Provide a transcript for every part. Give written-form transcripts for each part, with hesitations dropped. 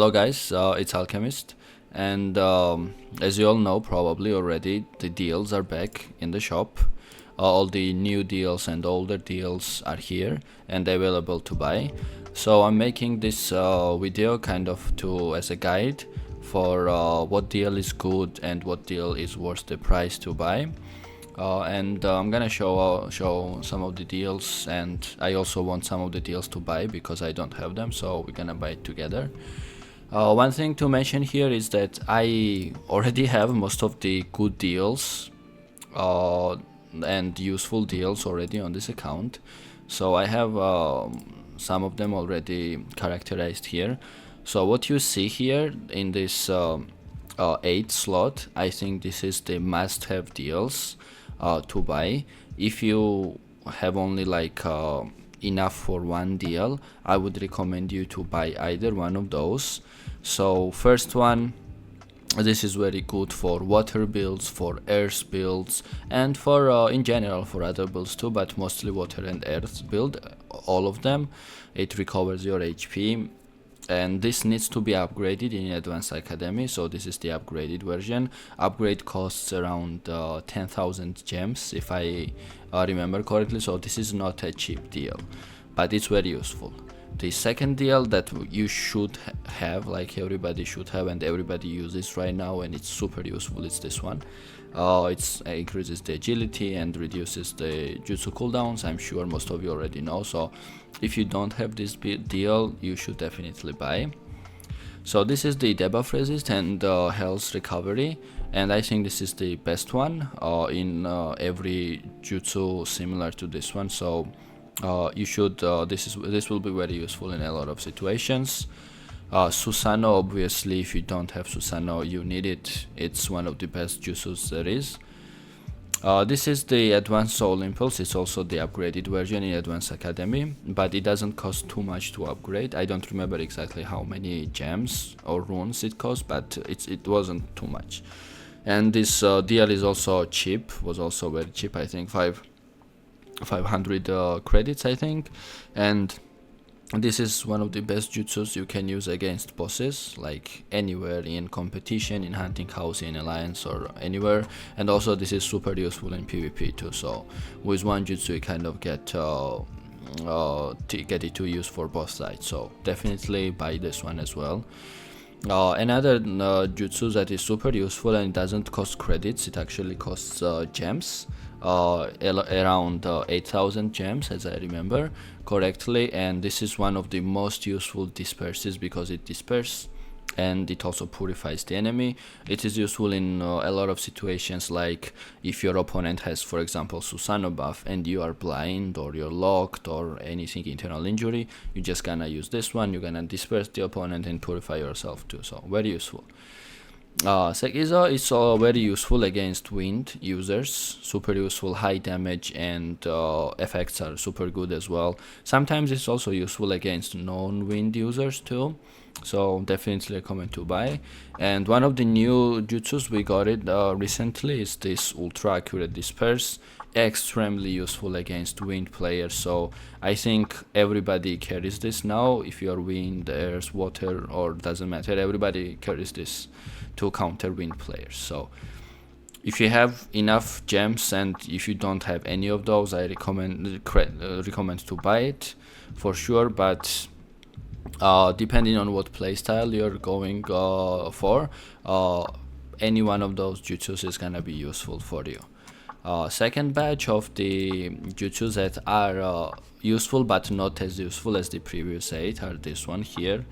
Hello guys, it's Alchemist, and as you all know probably already, the deals are back in the shop. All the new deals and older deals are here and available to buy. So I'm making this video kind of as a guide for what deal is good and what deal is worth the price to buy. And I'm gonna show some of the deals, and I also want some of the deals to buy because I don't have them, so we're gonna buy it together. One thing to mention here is that I already have most of the good deals and useful deals already on this account, so I have some of them already characterized here. So what you see here in this 8 slot, I think this is the must-have deals to buy. If you have only like enough for one deal, I would recommend you to buy either one of those. So first one, this is very good for water builds, for earth builds, and for in general for other builds too, but mostly water and earth build, all of them. It recovers your HP, and this needs to be upgraded in Advanced Academy, so this is the upgraded version. Upgrade costs around 10,000 gems if I remember correctly, so this is not a cheap deal, but it's very useful. The second deal that you should have, like everybody should have and everybody uses right now, and it's super useful, it's this one. It increases the agility and reduces the jutsu cooldowns. I'm sure most of you already know, so if you don't have this deal, you should definitely buy. So this is the debuff resist and health recovery, and I think this is the best one in every jutsu similar to this one. So you should this will be very useful in a lot of situations. Susanoo, obviously, if you don't have Susanoo, you need it. It's one of the best jutsus there is. This is the Advanced Soul Impulse. It's also the upgraded version in Advanced Academy, but it doesn't cost too much to upgrade. I don't remember exactly how many gems or runes it cost, but it wasn't too much. And this deal is also cheap, was also very cheap, I think 500 credits, I think. And this is one of the best jutsus you can use against bosses, like anywhere in competition, in hunting house, in alliance, or anywhere. And also this is super useful in PvP too, so with one jutsu you kind of get it to use for both sides, so definitely buy this one as well. Another jutsu that is super useful and it doesn't cost credits, it actually costs gems, around 8,000 gems as I remember correctly, and this is one of the most useful disperses because it disperses and it also purifies the enemy. It is useful in a lot of situations, like if your opponent has, for example, Susanoo buff and you are blind or you're locked or anything internal injury, you're just gonna use this one, you're gonna disperse the opponent and purify yourself too, so very useful. Sekizo is very useful against wind users, super useful, high damage, and effects are super good as well. Sometimes it's also useful against non-wind users too, so definitely recommend to buy. And one of the new jutsus we got it recently is this ultra accurate disperse, extremely useful against wind players, so I think everybody carries this now. If you're wind, earth, water, or doesn't matter, everybody carries this to counter wind players. So if you have enough gems and if you don't have any of those, I recommend to buy it for sure, but depending on what playstyle you're going for, any one of those jutsus is gonna be useful for you. Second batch of the jutsus that are useful but not as useful as the previous 8 are this one here.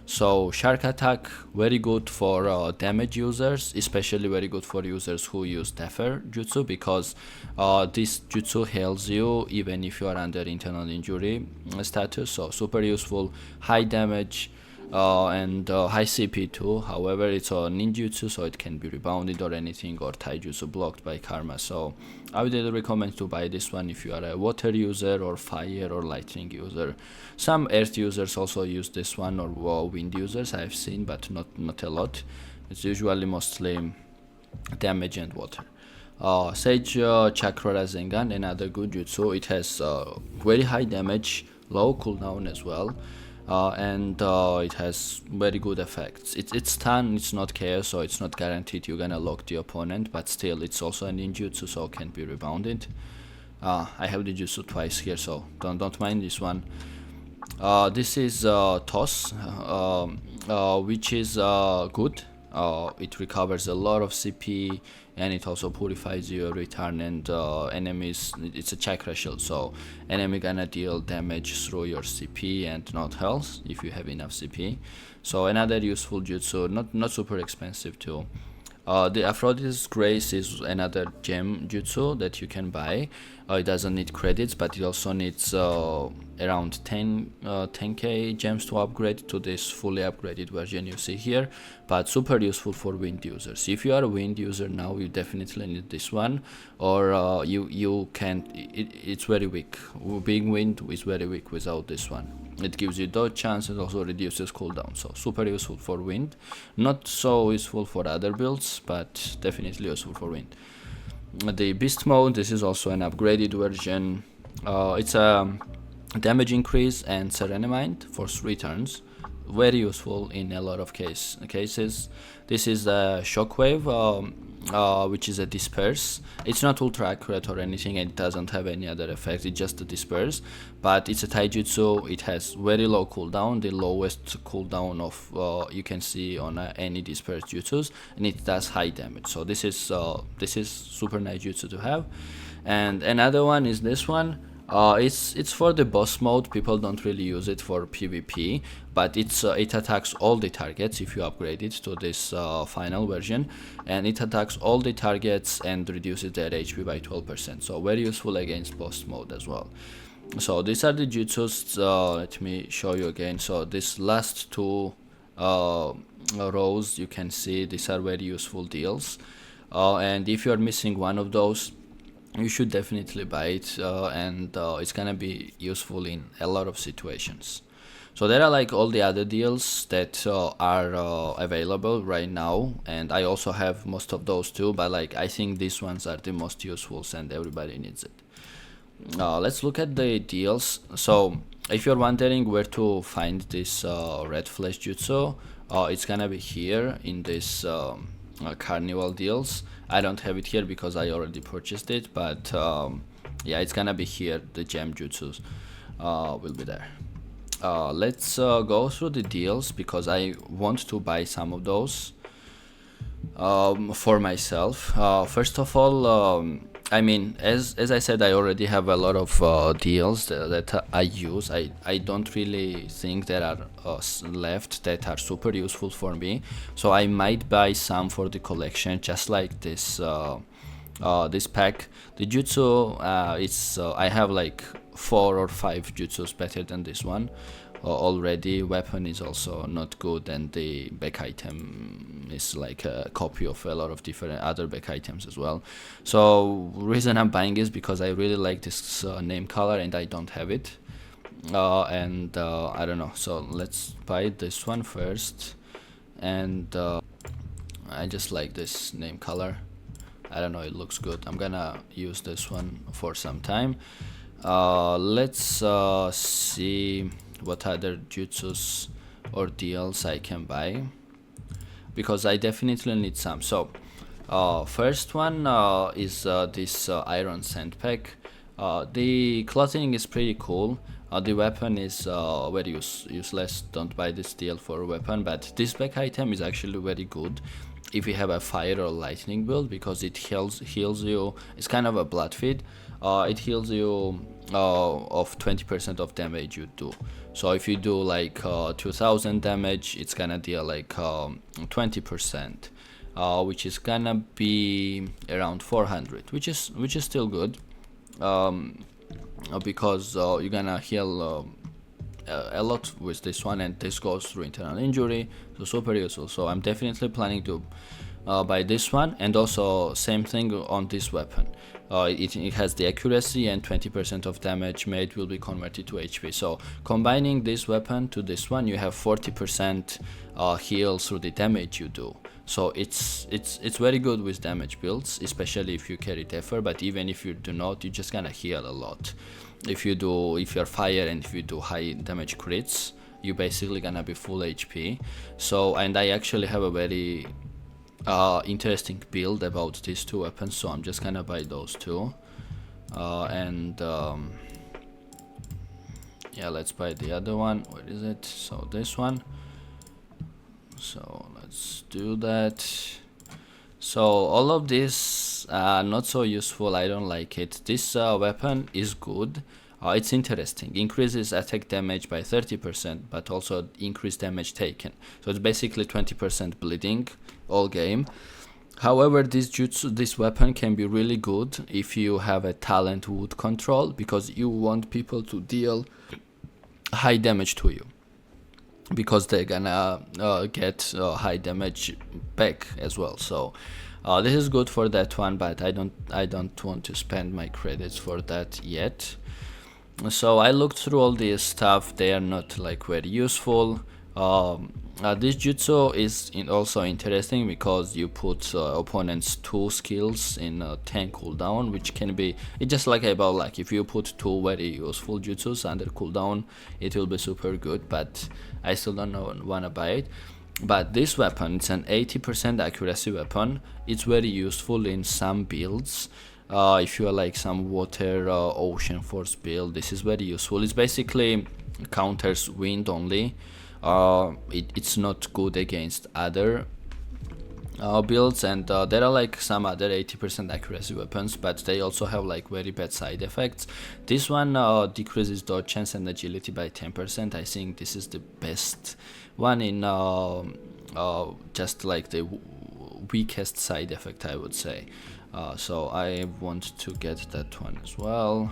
So Shark Attack, very good for damage users, especially very good for users who use Defer jutsu, because this jutsu heals you even if you are under internal injury status, so super useful, high damage and high CP too. However, it's a ninjutsu, so it can be rebounded or anything, or taijutsu blocked by karma, so I would recommend to buy this one if you are a water user or fire or lightning user. Some earth users also use this one, or wind users I've seen, but not a lot. It's usually mostly damage and water. Sage Chakra Rasengan, another good jutsu. It has very high damage, low cooldown as well, and it has very good effects. It's stun, it's not chaos, so it's not guaranteed you're gonna lock the opponent, but still it's also a ninjutsu, so can be rebounded. I have the jutsu twice here, so don't mind this one. This is toss, which is good. It recovers a lot of CP, and it also purifies your return and enemies. It's a chakra shield, so enemy gonna deal damage through your CP and not health if you have enough CP. So another useful jutsu, not super expensive too. The Aphrodite's Grace is another gem jutsu that you can buy. It doesn't need credits, but it also needs around 10k gems to upgrade to this fully upgraded version you see here, but super useful for wind users. If you are a wind user now, you definitely need this one, or you can't. It's very weak. Being wind is very weak without this one. It gives you dodge chance and also reduces cooldown, so super useful for wind. Not so useful for other builds, but definitely useful for wind. The beast mode, this is also an upgraded version. It's a damage increase and Serenimind for 3 turns. Very useful in a lot of cases. This is the Shockwave, which is a disperse. It's not ultra accurate or anything, and it doesn't have any other effect, it's just a disperse, but it's a taijutsu. It has very low cooldown, the lowest cooldown of you can see on any disperse jutsus, and it does high damage, so this is super nice jutsu to have. And another one is this one. It's for the boss mode. People don't really use it for PvP, but it attacks all the targets if you upgrade it to this final version, and it attacks all the targets and reduces their HP by 12%. So very useful against boss mode as well. So these are the jutsus. Let me show you again. So this last 2 rows, you can see these are very useful deals, and if you're missing one of those, you should definitely buy it, and it's gonna be useful in a lot of situations. So there are like all the other deals that are available right now, and I also have most of those too, but like I think these ones are the most useful and everybody needs it. Let's look at the deals. So if you're wondering where to find this red flash jutsu, it's gonna be here in this carnival deals. I don't have it here because I already purchased it, but yeah, it's gonna be here. The gem jutsus will be there. Let's go through the deals because I want to buy some of those for myself. First of all, I mean, as I said, I already have a lot of deals that I use. I don't really think there are left that are super useful for me, so I might buy some for the collection, just like this this pack. The jutsu, I have like 4 or 5 jutsus better than this one already. Weapon is also not good, and the back item is like a copy of a lot of different other back items as well. So reason I'm buying is because I really like this name color and I don't have it, and I don't know, so let's buy this one first. And I just like this name color. I don't know, it looks good. I'm gonna use this one for some time. Let's see what other jutsus or deals I can buy, because I definitely need some. So first one is this iron sand pack. The clothing is pretty cool. The weapon is very useless. Don't buy this deal for a weapon, but this back item is actually very good if you have a fire or lightning build, because it heals you. It's kind of a blood feed. It heals you of 20% of damage you do. So if you do like 2000 damage, it's gonna deal like 20%, which is gonna be around 400, which is still good, because you're gonna heal a lot with this one, and this goes through internal injury, so super useful. So I'm definitely planning to buy this one, and also same thing on this weapon. It has the accuracy, and 20% of damage made will be converted to HP. So combining this weapon to this one, you have 40% heal through the damage you do. So it's very good with damage builds, especially if you carry Defer, but even if you do not, you're just gonna heal a lot. If you're fire and if you do high damage crits, you basically gonna be full HP. So, and I actually have a very interesting build about these two weapons, so I'm just gonna buy those two. Yeah, let's buy the other one. Where is it? So this one. So let's do that. So all of this not so useful, I don't like it. This weapon is good. It's interesting. Increases attack damage by 30%, but also increased damage taken. So it's basically 20% bleeding all game. However, this weapon can be really good if you have a talent wood control, because you want people to deal high damage to you, because they're gonna get high damage back as well. So this is good for that one, but I don't want to spend my credits for that yet. So I looked through all this stuff. They are not like very useful. This jutsu is also interesting because you put opponents 2 skills in 10 cooldown, which can be, it's just like about like if you put 2 very useful jutsus under cooldown, it will be super good, but I still don't wanna buy it. But this weapon, it's an 80% accuracy weapon. It's very useful in some builds. If you are like some water ocean force build, this is very useful. It's basically counters wind only. It's not good against other builds, and there are like some other 80% accuracy weapons, but they also have like very bad side effects. This one decreases dodge chance and agility by 10%. I think this is the best one in just like the weakest side effect, I would say. So I want to get that one as well.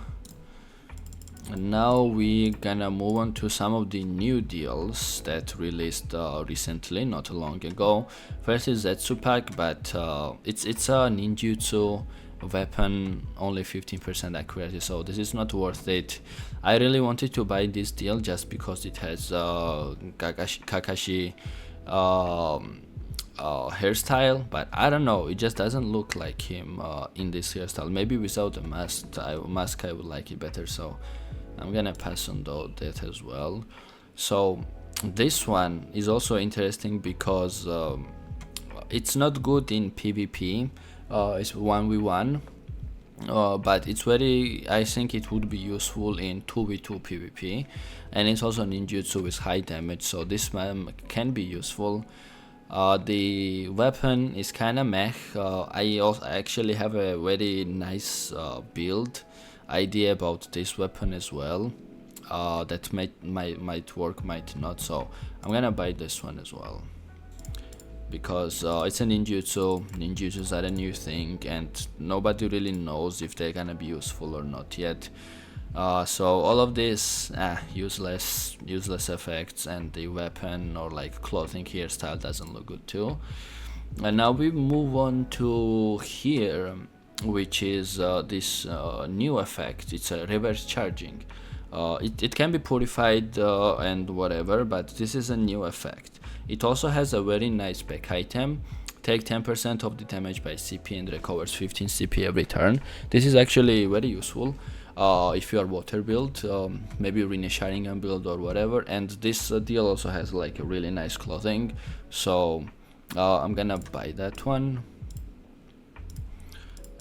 And now we're gonna move on to some of the new deals that released recently, not long ago. First is Zetsu pack, but it's a ninjutsu weapon, only 15% accuracy, so this is not worth it. I really wanted to buy this deal just because it has Kakashi hairstyle, but I don't know, it just doesn't look like him in this hairstyle. Maybe without a mask I would like it better, so I'm gonna pass on that as well. So this one is also interesting because it's not good in PvP, it's 1v1, but it's very, I think it would be useful in 2v2 PvP, and it's also ninjutsu with high damage, so this one can be useful. The weapon is kinda meh. I actually have a very nice build idea about this weapon as well, that might work, might not, so I'm gonna buy this one as well because it's a ninjutsus are a new thing and nobody really knows if they're gonna be useful or not yet. So all of this useless effects, and the weapon or like clothing hairstyle doesn't look good too. And now we move on to here, which is this new effect. It's a reverse charging. It can be purified and whatever, but this is a new effect. It also has a very nice back item. Take 10% of the damage by CP and recovers 15 CP every turn. This is actually very useful if you are water build, maybe Rinne Sharingan build or whatever. And this deal also has like a really nice clothing, so I'm gonna buy that one.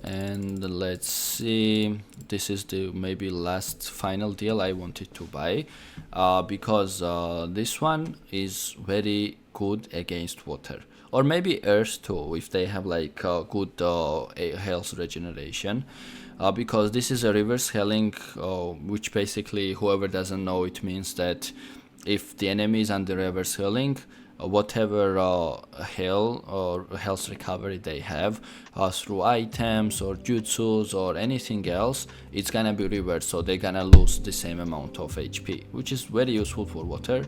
And let's see, this is the maybe last final deal I wanted to buy, because this one is very good against water, or maybe earth too, if they have like good health regeneration, because this is a reverse healing, which basically, whoever doesn't know, it means that if the enemy is under reverse healing, whatever health or health recovery they have through items or jutsus or anything else, it's gonna be reversed, so they're gonna lose the same amount of HP, which is very useful for water,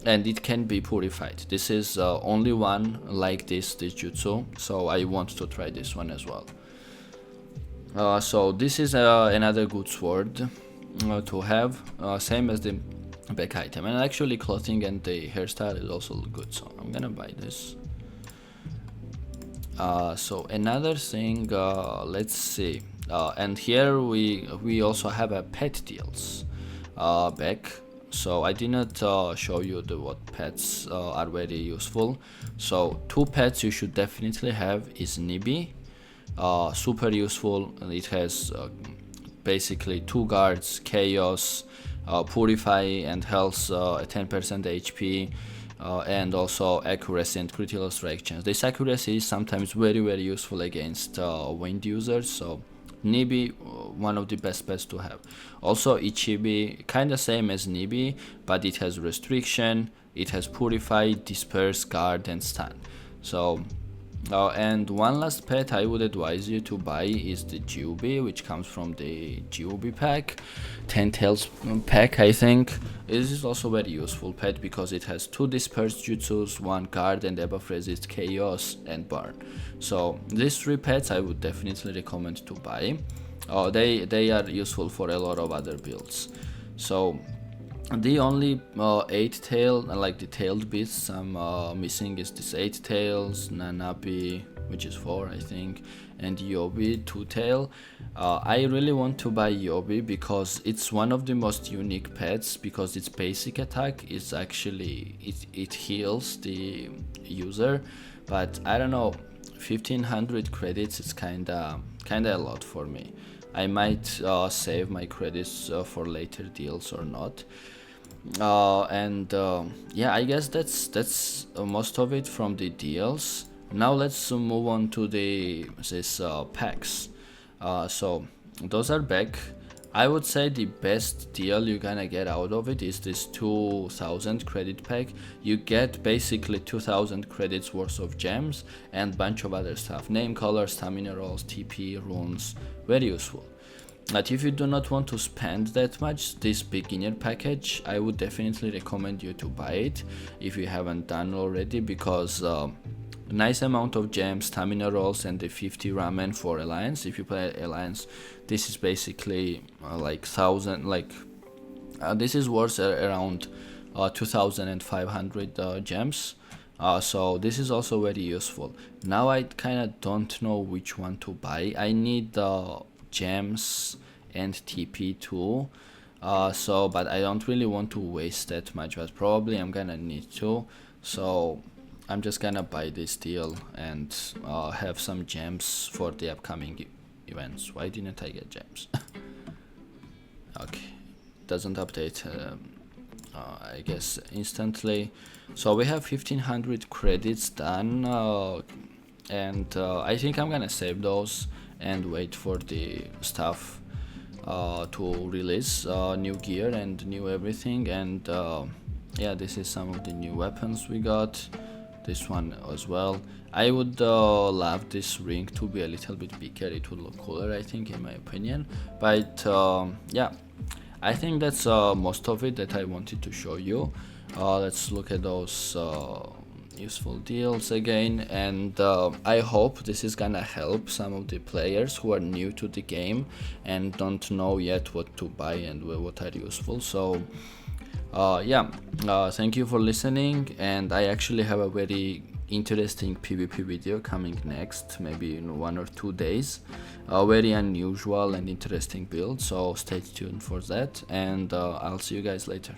and it can be purified. This is only one like this jutsu, so I want to try this one as well. So this is another good sword to have, same as the back item, and actually clothing and the hairstyle is also good, so I'm gonna buy this. So another thing, let's see, and here we also have a pet deals back. So I did not show you what pets are very useful. So two pets you should definitely have is Nibi. Super useful. It has basically two guards, chaos, purify and health, 10% HP, and also accuracy and critical strike chance. This accuracy is sometimes very useful against wind users, so Nibi, one of the best pets to have. Also Ichibi, kinda same as Nibi, but it has restriction, it has purify, disperse, guard and stun. So and one last pet I would advise you to buy is the Jubi, which comes from the Jubi pack, 10 tails pack I think. This is also very useful pet because it has 2 dispersed jutsus, 1 guard and debuff resist, chaos and burn. So these 3 pets I would definitely recommend to buy. They are useful for a lot of other builds. So the only 8 tail, like the tailed beasts I'm missing is this 8 tails, Nanabi, which is 4 I think, and Yobi 2 tail. I really want to buy Yobi because it's one of the most unique pets, because its basic attack is actually it heals the user, but I don't know, 1500 credits is kinda a lot for me. I might save my credits for later deals or not. Yeah, I guess that's most of it from the deals. Now let's move on to this packs. So those are back. I would say the best deal you're gonna get out of it is this 2000 credit pack. You get basically 2000 credits worth of gems and bunch of other stuff, name, color, stamina rolls, TP, runes, very useful. But if you do not want to spend that much, this beginner package, I would definitely recommend you to buy it if you haven't done already, because nice amount of gems, stamina rolls, and the 50 ramen for alliance. If you play alliance, this is basically like 1000, like this is worth around 2500 gems. So this is also very useful. Now I kind of don't know which one to buy. I need gems and TP too, but I don't really want to waste that much, but probably I'm gonna need to, so I'm just gonna buy this deal and have some gems for the upcoming events. Why didn't I get gems? Okay, doesn't update I guess instantly. So we have 1500 credits done, and I think I'm gonna save those and wait for the stuff to release new gear and new everything. And yeah, this is some of the new weapons we got, this one as well. I would love this ring to be a little bit bigger, it would look cooler I think, in my opinion. But yeah, I think that's most of it that I wanted to show you. Let's look at those useful deals again, and I hope this is gonna help some of the players who are new to the game and don't know yet what to buy and what are useful. So yeah, thank you for listening, and I actually have a very interesting PvP video coming next, maybe in 1 or 2 days. A very unusual and interesting build, so stay tuned for that, and I'll see you guys later.